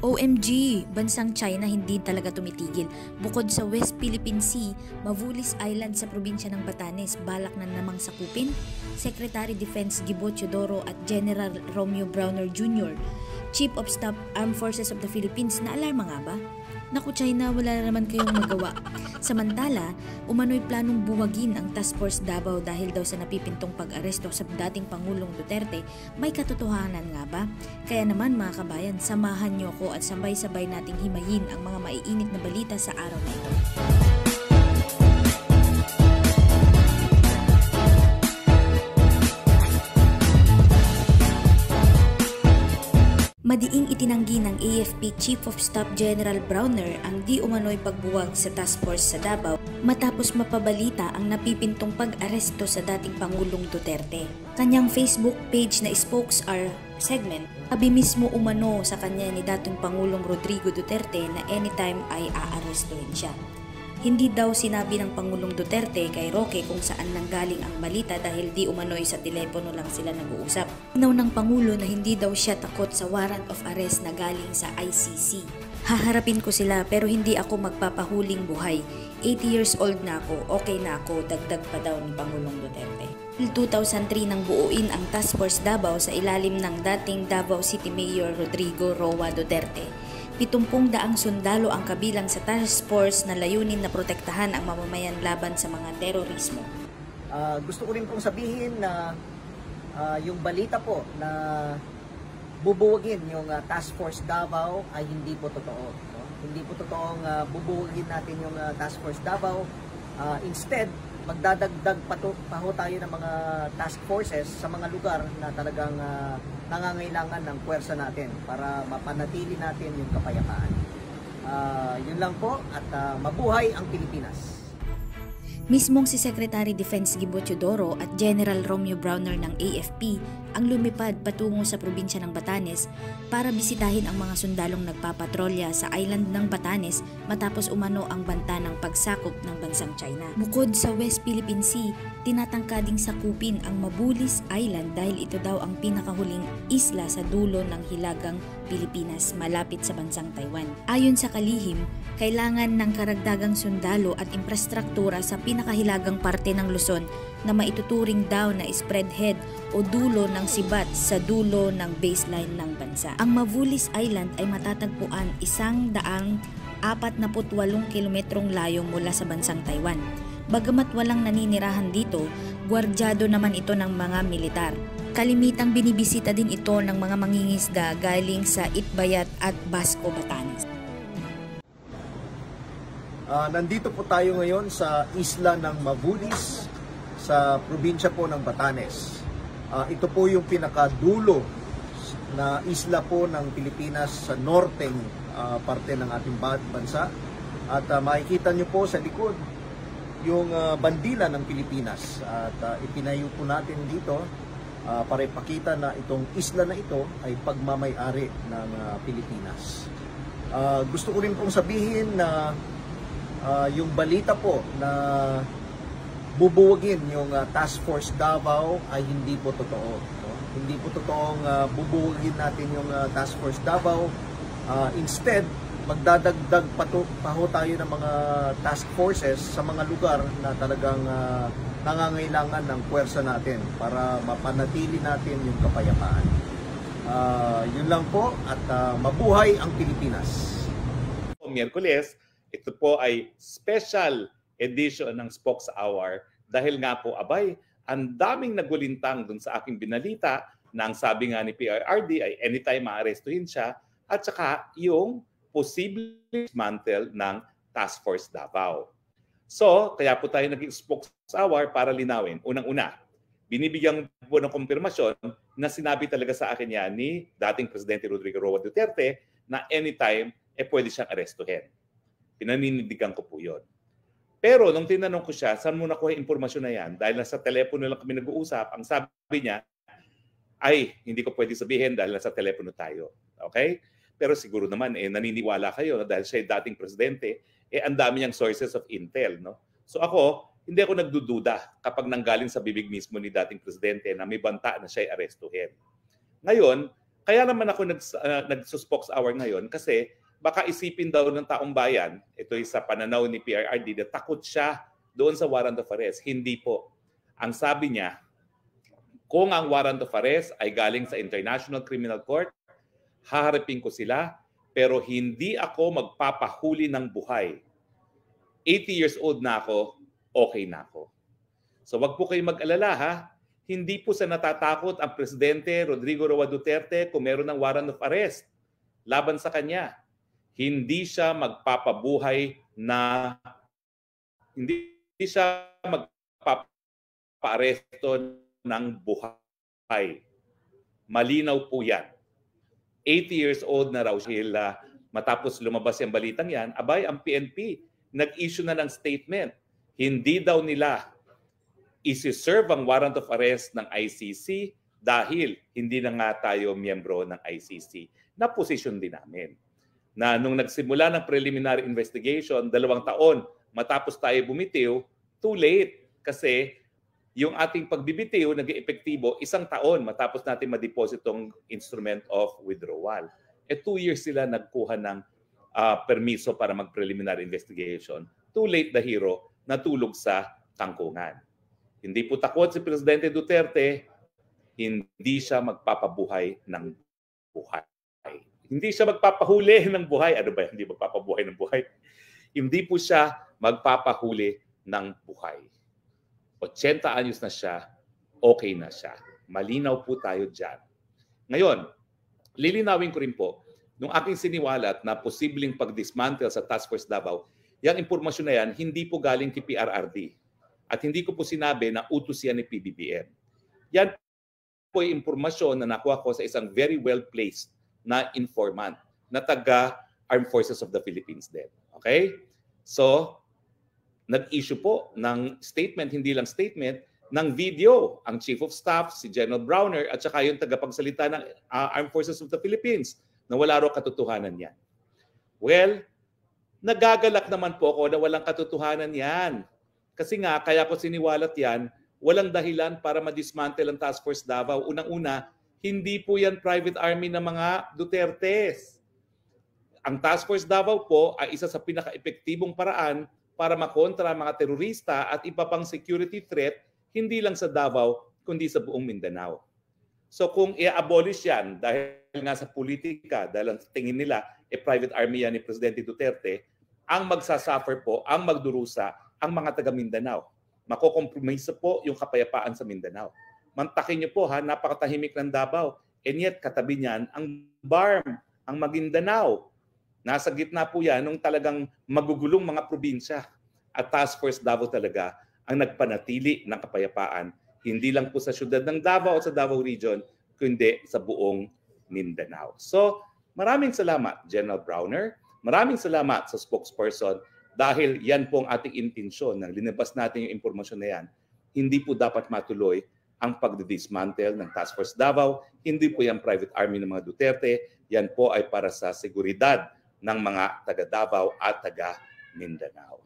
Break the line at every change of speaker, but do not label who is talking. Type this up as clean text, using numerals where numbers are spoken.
OMG! Bansang China hindi talaga tumitigil. Bukod sa West Philippine Sea, Mavulis Island sa probinsya ng Batanes, balak na namang sakupin. Secretary Defense Gibo Teodoro at General Romeo Browner Jr., Chief of Staff Armed Forces of the Philippines, naalarma nga ba? Naku China, wala na naman kayong magawa. Samantala, umano'y planong buwagin ang Task Force Davao dahil daw sa napipintong pag-aresto sa dating Pangulong Duterte. May katotohanan nga ba? Kaya naman mga kabayan, samahan niyo ko at sabay-sabay nating himayin ang mga maiinit na balita sa araw na ito. Madiing itinanggi ng AFP Chief of Staff General Browner ang di umano'y pagbuwag sa task force sa Davao matapos mapabalita ang napipintong pag-aresto sa dating Pangulong Duterte. Kanyang Facebook page na Spokes Are segment, sabi mismo umano sa kanya ni dating Pangulong Rodrigo Duterte na anytime ay aarestuhin siya. Hindi daw sinabi ng Pangulong Duterte kay Roque kung saan nanggaling ang balita dahil di umano'y sa telepono lang sila nag-uusap. Inaw ng Pangulo na hindi daw siya takot sa warrant of arrest na galing sa ICC. Haharapin ko sila pero hindi ako magpapahuling buhay. 80 years old na ako, okay na ako, dagdag pa daw ni Pangulong Duterte. 2003 nang buuin ang Task Force Davao sa ilalim ng dating Davao City Mayor Rodrigo Roa Duterte. 70 sundalo ang kabilang sa task force na layunin na protektahan ang mamamayan laban sa mga terorismo.
Gusto ko rin pong sabihin na yung balita po na bubuwagin yung Task Force Davao ay hindi po totoo. No? Hindi po totoong bubuwagin natin yung Task Force Davao. Instead, magdadagdag pa ho tayo ng mga task forces sa mga lugar na talagang nangangailangan ng puwersa natin para mapanatili natin yung kapayapaan. Yun lang po at mabuhay ang Pilipinas.
Mismong si Secretary Defense Gibo Teodoro at General Romeo Browner ng AFP ang lumipad patungo sa probinsya ng Batanes para bisitahin ang mga sundalong nagpapatrolya sa island ng Batanes matapos umano ang banta ng pagsakop ng bansang China. Bukod sa West Philippine Sea, tinatangkading sakupin ang Mavulis Island dahil ito daw ang pinakahuling isla sa dulo ng hilagang Pilipinas malapit sa bansang Taiwan. Ayon sa kalihim, kailangan ng karagdagang sundalo at infrastruktura sa pinakahilagang parte ng Luzon na maituturing daw na spread head o dulo ng sibat sa dulo ng baseline ng bansa. Ang Mavulis Island ay matatagpuan 148 kilometrong layo mula sa bansang Taiwan. Bagamat walang naninirahan dito, gwardyado naman ito ng mga militar. Kalimitang binibisita din ito ng mga mangingisda galing sa Itbayat at Basco, Batanes.
Nandito po tayo ngayon sa isla ng Mavulis sa probinsya po ng Batanes. Ito po yung pinakadulo na isla po ng Pilipinas sa norteng parte ng ating bansa. At makikita nyo po sa likod yung bandila ng Pilipinas. At ipinayo po natin dito para ipakita na itong isla na ito ay pagmamay-ari ng Pilipinas. Gusto ko rin pong sabihin na yung balita po na bubuwagin yung Task Force Davao ay hindi po totoo. No? Hindi po totoong bubuwagin natin yung Task Force Davao. Instead, magdadagdag pa ho tayo ng mga task forces sa mga lugar na talagang nangangailangan ng puwersa natin para mapanatili natin yung kapayapaan. Yun lang po at mabuhay ang Pilipinas.
Miyerkules, ito po ay special edition ng Spokes Hour dahil nga po abay, ang daming nagulintang dun sa aking binalita na ang sabi nga ni PRRD ay anytime maarestuhin siya at saka yung posible dismantle ng Task Force Davao. So, kaya po tayo naging Spokes Hour para linawin. Unang-una, binibigyan po ng kumpirmasyon na sinabi talaga sa akin yan ni dating Presidente Rodrigo Roa Duterte na anytime pwede siyang arestuhin. Pinaninindigan ko po yun. Pero nung tinanong ko siya, saan mo nakuha impormasyon na yan? Dahil nasa telepono lang kami nag-uusap, ang sabi niya, ay, hindi ko pwede sabihin dahil nasa telepono tayo. Okay? Pero siguro naman, naniniwala kayo dahil siya dating presidente, ang dami niyang sources of intel. No? So ako, hindi ako nagdududa kapag nanggaling sa bibig mismo ni dating presidente na may banta na siya arestuhin. Ngayon, Kaya naman ako nagsuspokes hour ngayon kasi baka isipin daw ng taong bayan, ito sa pananaw ni PRRD, na takot siya doon sa warrant of arrest. Hindi po. Ang sabi niya, kung ang warrant of arrest ay galing sa International Criminal Court, haharapin ko sila, pero hindi ako magpapahuli ng buhay. 80 years old na ako, okay na ako. So wag po kayong mag-alala ha. Hindi po sa natatakot ang Presidente Rodrigo Roa Duterte kung meron ng warrant of arrest laban sa kanya. Hindi siya magpapabuhay na hindi siya magpapa-aresto ng buhay. Malinaw po yan. 80 years old na raw siya matapos lumabas yung balitang yan. Abay, ang PNP nag-issue na ng statement. Hindi daw nila isi-serve ang warrant of arrest ng ICC dahil hindi na nga tayo miyembro ng ICC. Na position din namin. Na nung nagsimula ng preliminary investigation, 2 taon matapos tayo bumitiw, too late. Kasi yung ating pagbibitiw nag-eepektibo 1 taon matapos natin ma-depositong instrument of withdrawal. 2 years sila nagkuha ng permiso para mag-preliminary investigation. Too late the hero, natulog sa tangkungan. Hindi po takot si Presidente Duterte, hindi siya magpapabuhay ng buhay. Hindi siya magpapahuli ng buhay. Ano ba? Hindi magpapabuhay ng buhay. Hindi po siya magpapahuli ng buhay. 80 anyos na siya, okay na siya. Malinaw po tayo dyan. Ngayon, lilinawin ko rin po, nung aking siniwalat na posibleng pag-dismantle sa Task Force Davao, yung impormasyon na yan, hindi po galing kay PRRD. At hindi ko po sinabi na utos yan ni PBBM. Yan po yung impormasyon na nakuha ko sa isang very well-placed na informant na taga-Armed Forces of the Philippines din. Okay? So, nag-issue po ng statement, hindi lang statement, ng video ang Chief of Staff, si General Browner, at saka yung tagapagsalita ng Armed Forces of the Philippines na wala raw katotohanan yan. Well, nagagalak naman po ako na walang katotohanan yan. Kasi nga, kaya ko siniwalat yan, walang dahilan para ma-dismantle ang Task Force Davao. Unang-una, hindi po yan private army ng mga Dutertes. Ang Task Force Davao po ay isa sa pinaka-epektibong paraan para makontra mga terorista at iba pang security threat, hindi lang sa Davao, kundi sa buong Mindanao. So kung i-abolish yan dahil nga sa politika, dahil ang tingin nila, private army yan ni Presidente Duterte, ang magsasuffer po, ang magdurusa, ang mga taga Mindanao. Makokompromiso po yung kapayapaan sa Mindanao. Mantakin niyo po ha, napakatahimik ng Davao. And yet, katabi niyan, ang BARM, ang Maguindanao. Nasa gitna po yan nung talagang magugulong mga probinsya. At Task Force Davao talaga ang nagpanatili ng kapayapaan. Hindi lang po sa syudad ng Davao o sa Davao Region, kundi sa buong Mindanao. So, maraming salamat, General Browner. Maraming salamat sa spokesperson dahil yan po ang ating intensyon nang linabas natin yung impormasyon na yan. Hindi po dapat matuloy ang pagdidismantle ng Task Force Davao. Hindi po yan private army ng mga Duterte. Yan po ay para sa seguridad ng mga taga Davao at taga Mindanao.